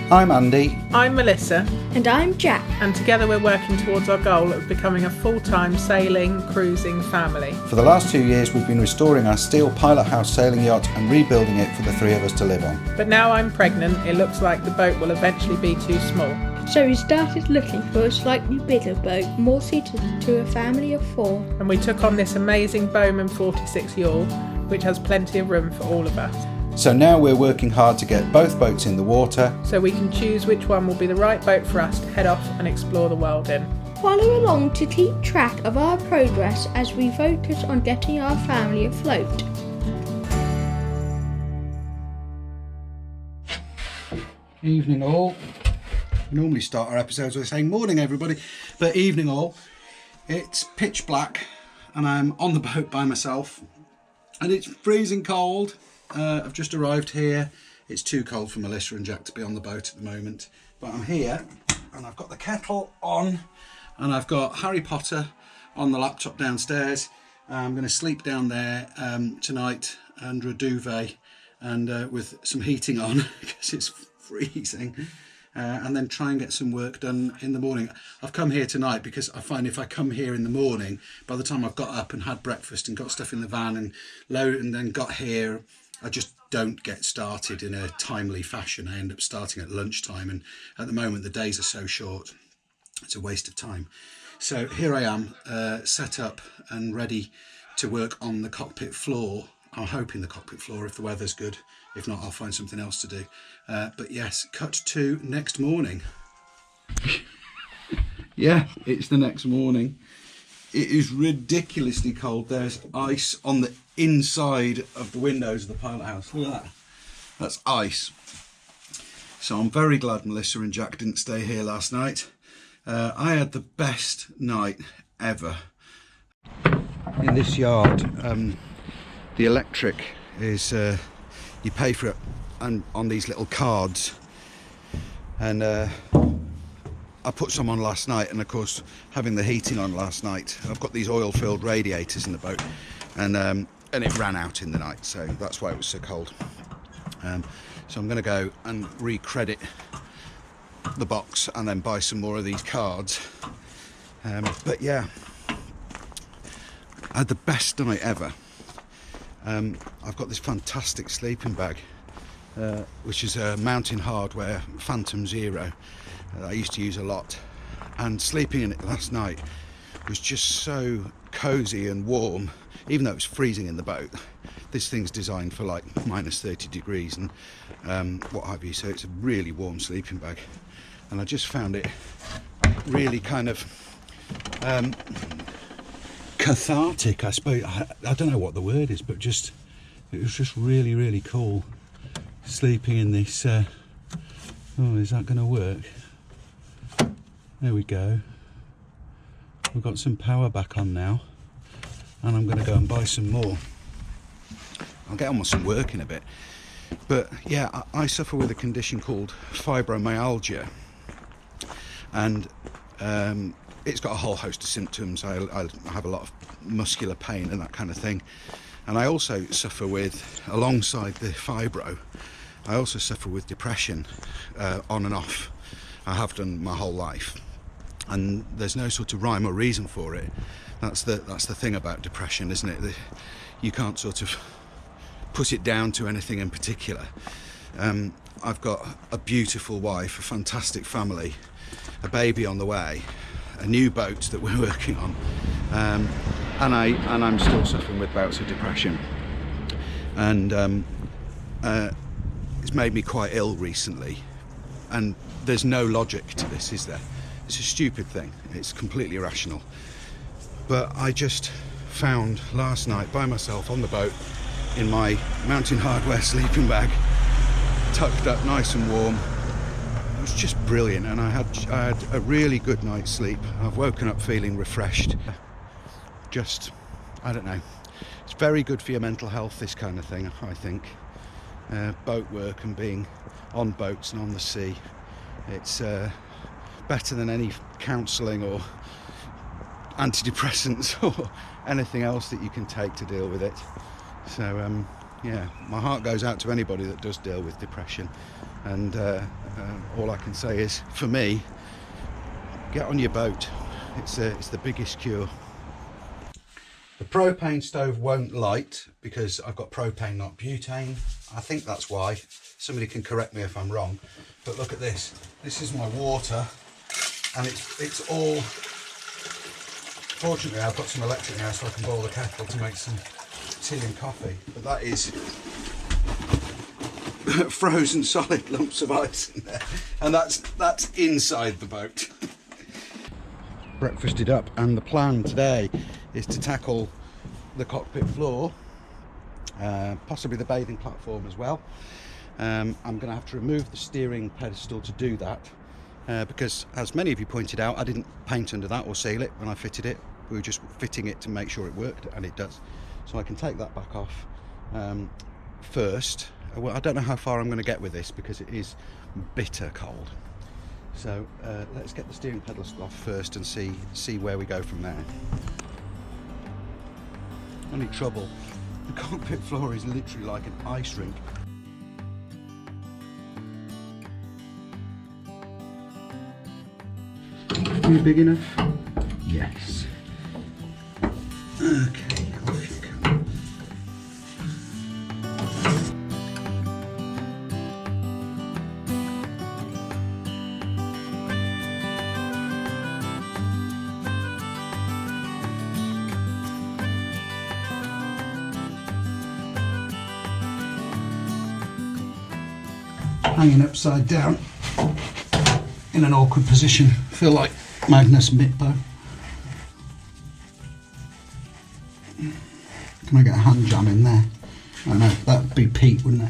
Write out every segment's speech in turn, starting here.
I'm Andy. I'm Melissa. And I'm Jack. And together we're working towards our goal of becoming a full-time sailing, cruising family. For the last 2 years we've been restoring our Steel Pilothouse sailing yacht and rebuilding it for the three of us to live on. But now I'm pregnant, it looks like the boat will eventually be too small. So we started looking for a slightly bigger boat, more suited to a family of 4. And we took on this amazing Bowman 46 yawl, which has plenty of room for all of us. So now we're working hard to get both boats in the water, so we can choose which one will be the right boat for us to head off and explore the world in. Follow along to keep track of our progress as we focus on getting our family afloat. Evening all. We normally start our episodes with saying morning everybody, but evening all. It's pitch black and I'm on the boat by myself and it's freezing cold. I've just arrived here. It's too cold for Melissa and Jack to be on the boat at the moment, but I'm here and I've got the kettle on and I've got Harry Potter on the laptop downstairs. I'm going to sleep down there tonight under a duvet and with some heating on because it's freezing, and then try and get some work done in the morning. I've come here tonight because I find if I come here in the morning, by the time I've got up and had breakfast and got stuff in the van and loaded and then got here, I just don't get started in a timely fashion. I end up starting at lunchtime, and at the moment the days are so short, it's a waste of time. So here I am, set up and ready to work on the cockpit floor. I'm hoping the cockpit floor if the weather's good. If not, I'll find something else to do. But yes, cut to next morning. Yeah, it's the next morning. It is ridiculously cold. There's ice on the inside of the windows of the pilot house. Look at that. That's ice. So I'm very glad Melissa and Jack didn't stay here last night. I had the best night ever. In this yard, the electric is, you pay for it on these little cards. And I put some on last night, and of course having the heating on last night, I've got these oil filled radiators in the boat, and it ran out in the night, so that's why it was so cold. So I'm going to go and recredit the box and then buy some more of these cards. But yeah, I had the best night ever. I've got this fantastic sleeping bag, which is a Mountain Hardware Phantom Zero that I used to use a lot, and sleeping in it last night was just so cozy and warm, even though it was freezing in the boat. This thing's designed for like minus 30 degrees and what have you, so it's a really warm sleeping bag, and I just found it really kind of cathartic, I suppose. I don't know what the word is, but it was just really, really cool sleeping in this. Oh, is that going to work? There we go. We've got some power back on now, and I'm going to go and buy some more. I'll get on with some work in a bit. But yeah, I suffer with a condition called fibromyalgia, and it's got a whole host of symptoms. I have a lot of muscular pain and that kind of thing, and I also suffer with, alongside the fibro, I also suffer with depression, on and off. I have done my whole life, and there's no sort of rhyme or reason for it. That's the thing about depression, isn't it? You can't sort of put it down to anything in particular. I've got a beautiful wife, a fantastic family, a baby on the way, a new boat that we're working on, and I'm still suffering with bouts of depression, and it's made me quite ill recently, and there's no logic to this, is there? It's a stupid thing, it's completely irrational, but I just found last night by myself on the boat in my Mountain Hardware sleeping bag, tucked up nice and warm. It was just brilliant, and I had a really good night's sleep. I've woken up feeling refreshed. Just, I don't know, it's very good for your mental health, this kind of thing, I think. Boat work and being on boats and on the sea, it's better than any counselling or antidepressants or anything else that you can take to deal with it. So yeah, my heart goes out to anybody that does deal with depression, and all I can say is, for me, get on your boat. It's the biggest cure. The propane stove won't light because I've got propane, not butane. I think that's why. Somebody can correct me if I'm wrong. But look at this. This is my water, and it's all. Fortunately, I've got some electric now, so I can boil the kettle to make some tea and coffee. But that is frozen solid lumps of ice in there, and that's inside the boat. Breakfasted up, and the plan today is to tackle the cockpit floor, possibly the bathing platform as well. I'm going to have to remove the steering pedestal to do that, because as many of you pointed out, I didn't paint under that or seal it when I fitted it. We were just fitting it to make sure it worked, and it does. So I can take that back off first. Well, I don't know how far I'm going to get with this because it is bitter cold. So let's get the steering pedals off first and see where we go from there. Only trouble, the cockpit floor is literally like an ice rink. Are you big enough? Yes. Okay, off you come. Hanging upside down in an awkward position. Feel like Magnus Mitbo. Can I get a hand jam in there? I know, that'd be Pete, wouldn't it?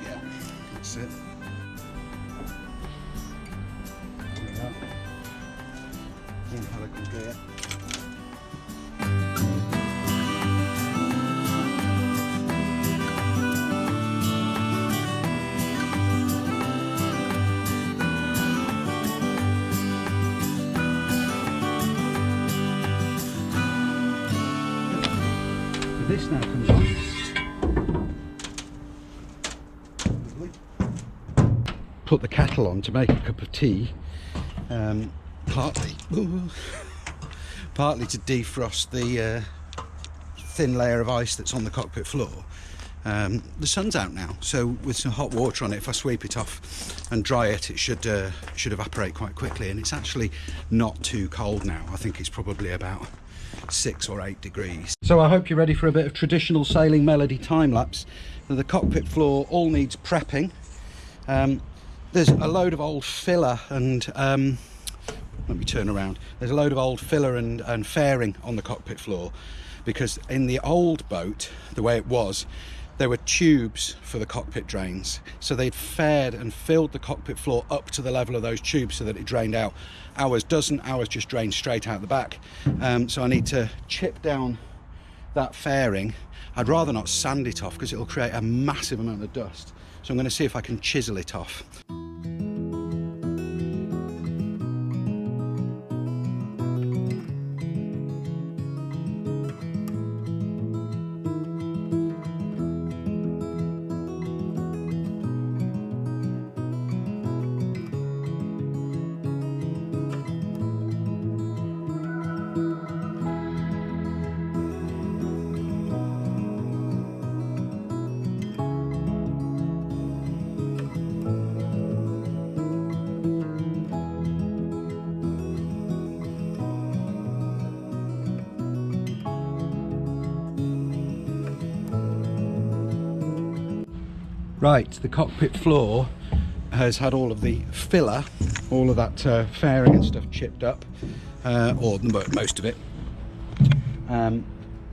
Yeah, that's it. This now comes on. Lovely. Put the kettle on to make a cup of tea, partly to defrost the thin layer of ice that's on the cockpit floor. The sun's out now, so with some hot water on it, if I sweep it off and dry it, it should evaporate quite quickly, and it's actually not too cold now. I think it's probably about 6 or 8 degrees. So I hope you're ready for a bit of traditional sailing melody time-lapse. The cockpit floor all needs prepping. There's a load of old filler and let me turn around. There's a load of old filler and fairing on the cockpit floor, because in the old boat, the way it was, there were tubes for the cockpit drains, so they'd faired and filled the cockpit floor up to the level of those tubes so that it drained out. Ours doesn't, ours just drains straight out the back. So I need to chip down that fairing. I'd rather not sand it off because it'll create a massive amount of dust, so I'm going to see if I can chisel it off. Right, the cockpit floor has had all of the filler, all of that fairing and stuff chipped up, or most of it, and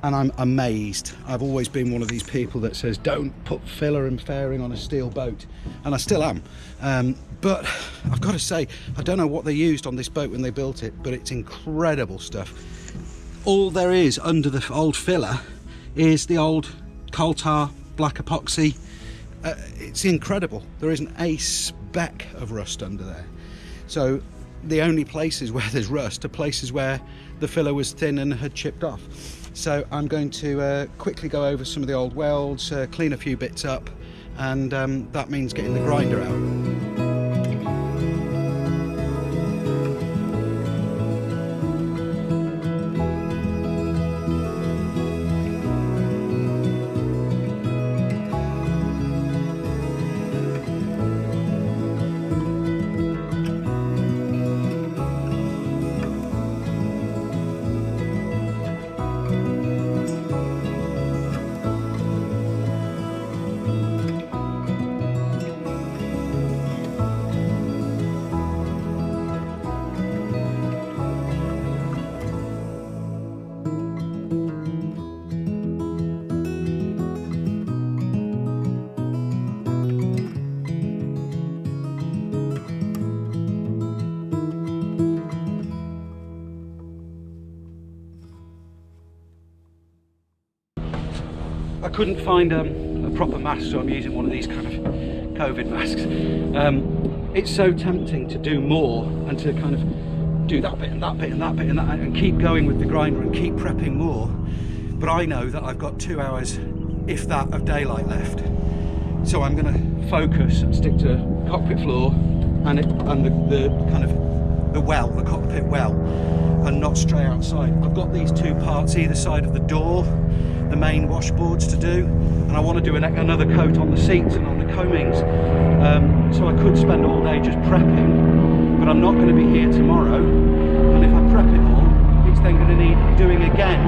I'm amazed. I've always been one of these people that says don't put filler and fairing on a steel boat, and I still am, but I've got to say, I don't know what they used on this boat when they built it, but it's incredible stuff. All there is under the old filler is the old coal tar black epoxy. It's incredible. There isn't a speck of rust under there. So the only places where there's rust are places where the filler was thin and had chipped off. So I'm going to quickly go over some of the old welds, clean a few bits up, and that means getting the grinder out. I couldn't find a proper mask, so I'm using one of these kind of COVID masks. It's so tempting to do more and to kind of do that bit and that bit and that bit and that, and keep going with the grinder and keep prepping more. But I know that I've got 2 hours, if that, of daylight left. So I'm going to focus and stick to cockpit floor and the kind of the well, the cockpit well, and not stray outside. I've got these 2 parts either side of the door, the main washboards to do, and I want to do another coat on the seats and on the combings. So I could spend all day just prepping, but I'm not going to be here tomorrow, and if I prep it all, it's then going to need doing again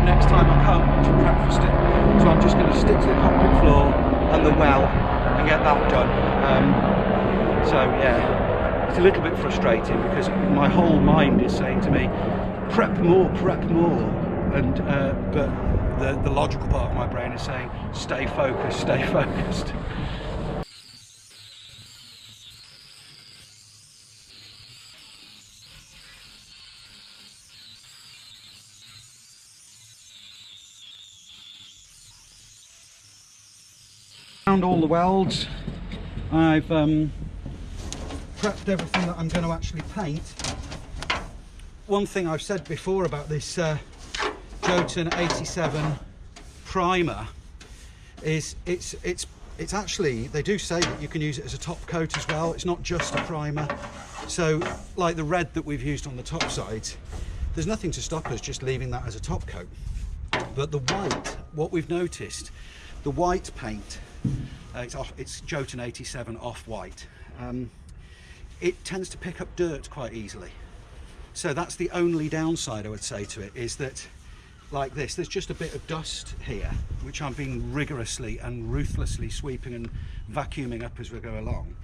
next time I come to prep for stick. So I'm just going to stick to the cockpit floor and the well and get that done. So yeah, it's a little bit frustrating because my whole mind is saying to me, prep more, and but the logical part of my brain is saying, stay focused, stay focused. Found all the welds. I've prepped everything that I'm going to actually paint. One thing I've said before about this Jotun 87 primer is it's actually, they do say that you can use it as a top coat as well. It's not just a primer. So like the red that we've used on the top sides, there's nothing to stop us just leaving that as a top coat. But the white, what we've noticed, the white paint, it's Jotun 87 off-white, it tends to pick up dirt quite easily. So that's the only downside I would say to it, is that like this, there's just a bit of dust here, which I'm being rigorously and ruthlessly sweeping and vacuuming up as we go along.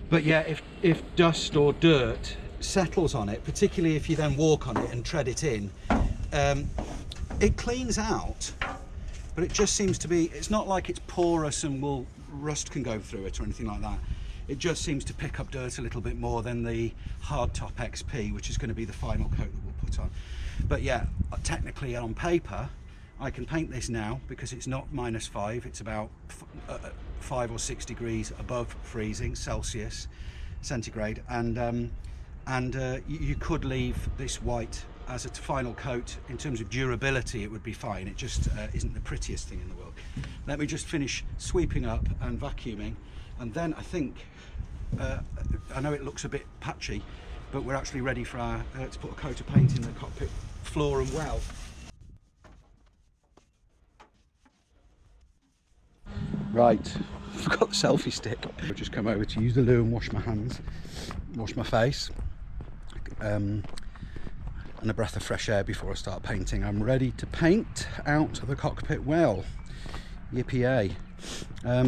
But yeah, if dust or dirt settles on it, particularly if you then walk on it and tread it in, it cleans out, but it just seems to be, it's not like it's porous and rust can go through it or anything like that. It just seems to pick up dirt a little bit more than the hardtop XP, which is going to be the final coat that we'll put on. But yeah, technically on paper, I can paint this now because it's not -5, it's about 5 or 6 degrees above freezing Celsius, centigrade, and you could leave this white as a final coat. In terms of durability, it would be fine. It just isn't the prettiest thing in the world. Let me just finish sweeping up and vacuuming, and then I think, I know it looks a bit patchy, but we're actually ready for our to put a coat of paint in the cockpit floor and well. Right, I've got the selfie stick. I've just come over to use the loo and wash my hands, wash my face, and a breath of fresh air before I start painting. I'm ready to paint out the cockpit well. Yippee-yay.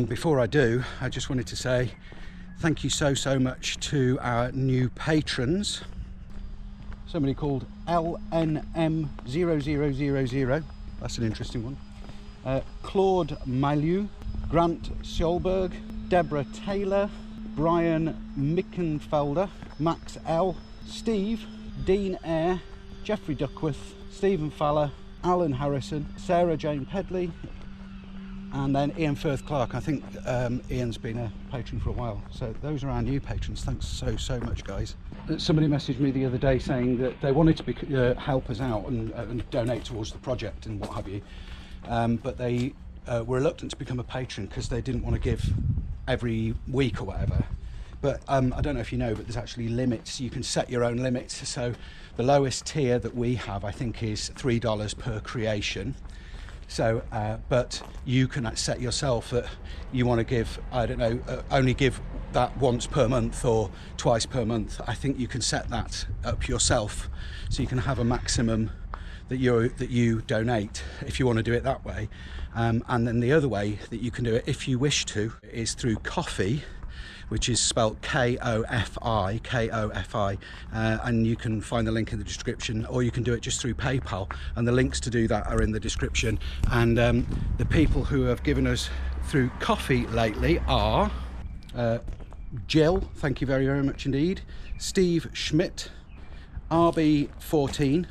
Before I do, I just wanted to say thank you so much to our new patrons. Somebody called LNM0000, that's an interesting one. Claude Malieu, Grant Solberg, Deborah Taylor, Brian Mickenfelder, Max L, Steve, Dean Eyre, Jeffrey Duckworth, Stephen Faller, Alan Harrison, Sarah Jane Pedley, and then Ian Firth Clark. I think Ian's been a patron for a while. So those are our new patrons. Thanks so much, guys. Somebody messaged me the other day saying that they wanted to help us out and donate towards the project and what have you, but they were reluctant to become a patron because they didn't want to give every week or whatever. But I don't know if you know, but there's actually limits. You can set your own limits. So the lowest tier that we have, I think, is $3 per creation. So, but you can set yourself that you want to give, I don't know, only give that once per month or twice per month. I think you can set that up yourself, so you can have a maximum that you donate if you want to do it that way. And then the other way that you can do it, if you wish to, is through Ko-fi, which is spelled K-O-F-I, and you can find the link in the description, or you can do it just through PayPal, and the links to do that are in the description. And the people who have given us through Ko-fi lately are Jill, thank you very much indeed, Steve Schmidt, RB14,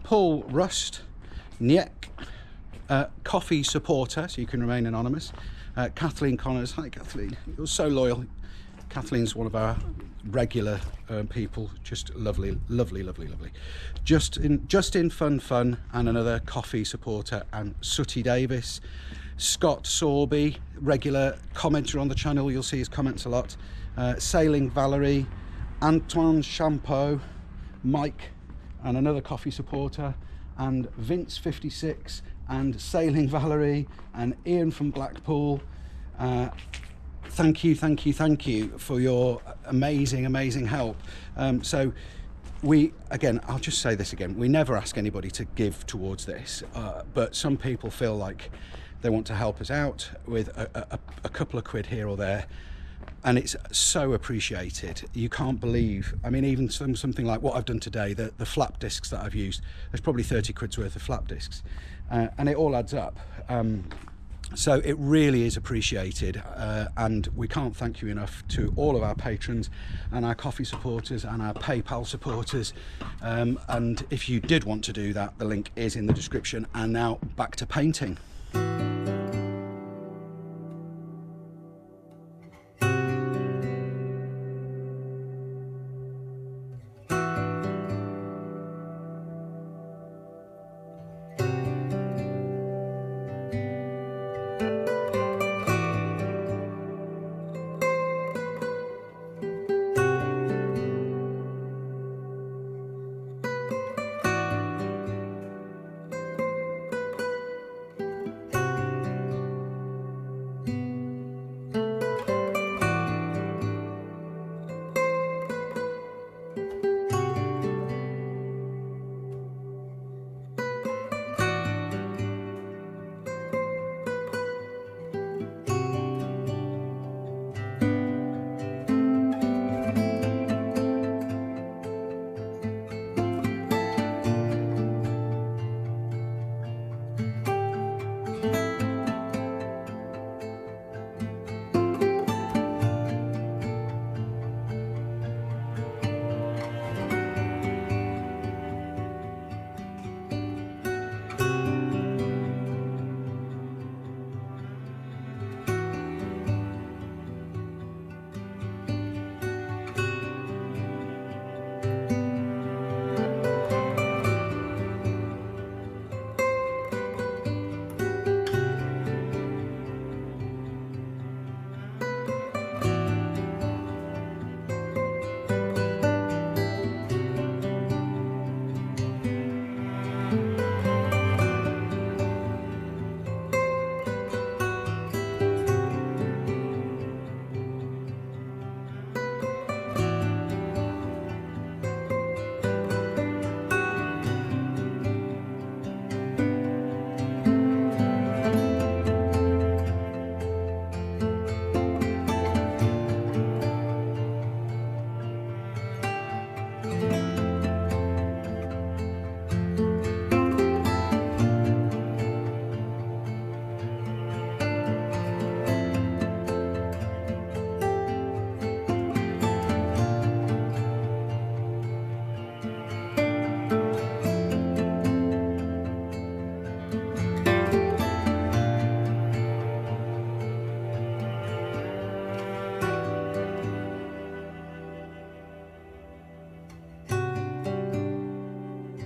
Paul Rust, Niek, Coffee supporter, so you can remain anonymous, Kathleen Connors. Hi Kathleen, you're so loyal. Kathleen's one of our regular people, just lovely. Justin Fun, and another coffee supporter, and Sooty Davis, Scott Sorby, regular commenter on the channel, you'll see his comments a lot, Sailing Valerie, Antoine Champeau, Mike, and another coffee supporter, and Vince 56, and Sailing Valerie, and Ian from Blackpool. Thank you for your amazing help. So I'll just say this again, we never ask anybody to give towards this, but some people feel like they want to help us out with a couple of quid here or there, and it's so appreciated. You can't believe, I mean, even something like what I've done today, the flap discs that I've used, there's probably 30 quid's worth of flap discs, and it all adds up. So it really is appreciated, and we can't thank you enough to all of our patrons and our coffee supporters and our PayPal supporters. And if you did want to do that, the link is in the description. And now back to painting.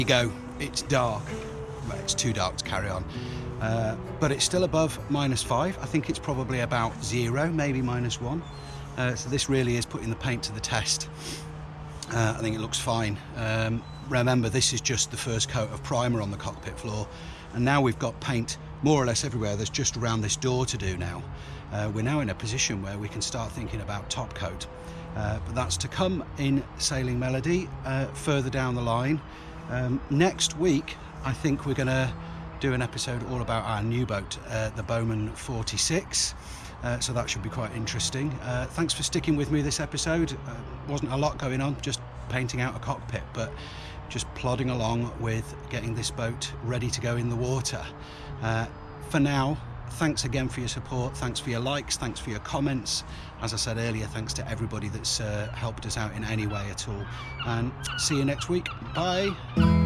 go, it's dark. Well, it's too dark to carry on, but it's still above -5. I think it's probably about 0, maybe -1. So this really is putting the paint to the test. I think it looks fine. Remember, this is just the first coat of primer on the cockpit floor, and now we've got paint more or less everywhere. There's just around this door to do now. We're now in a position where we can start thinking about top coat, but that's to come in Sailing Melody further down the line. Next week I think we're going to do an episode all about our new boat, the Bowman 46. So that should be quite interesting. Thanks for sticking with me this episode. Wasn't a lot going on, just painting out a cockpit, but just plodding along with getting this boat ready to go in the water. For now, thanks again for your support, thanks for your likes, thanks for your comments. As I said earlier, thanks to everybody that's helped us out in any way at all. And see you next week. Bye.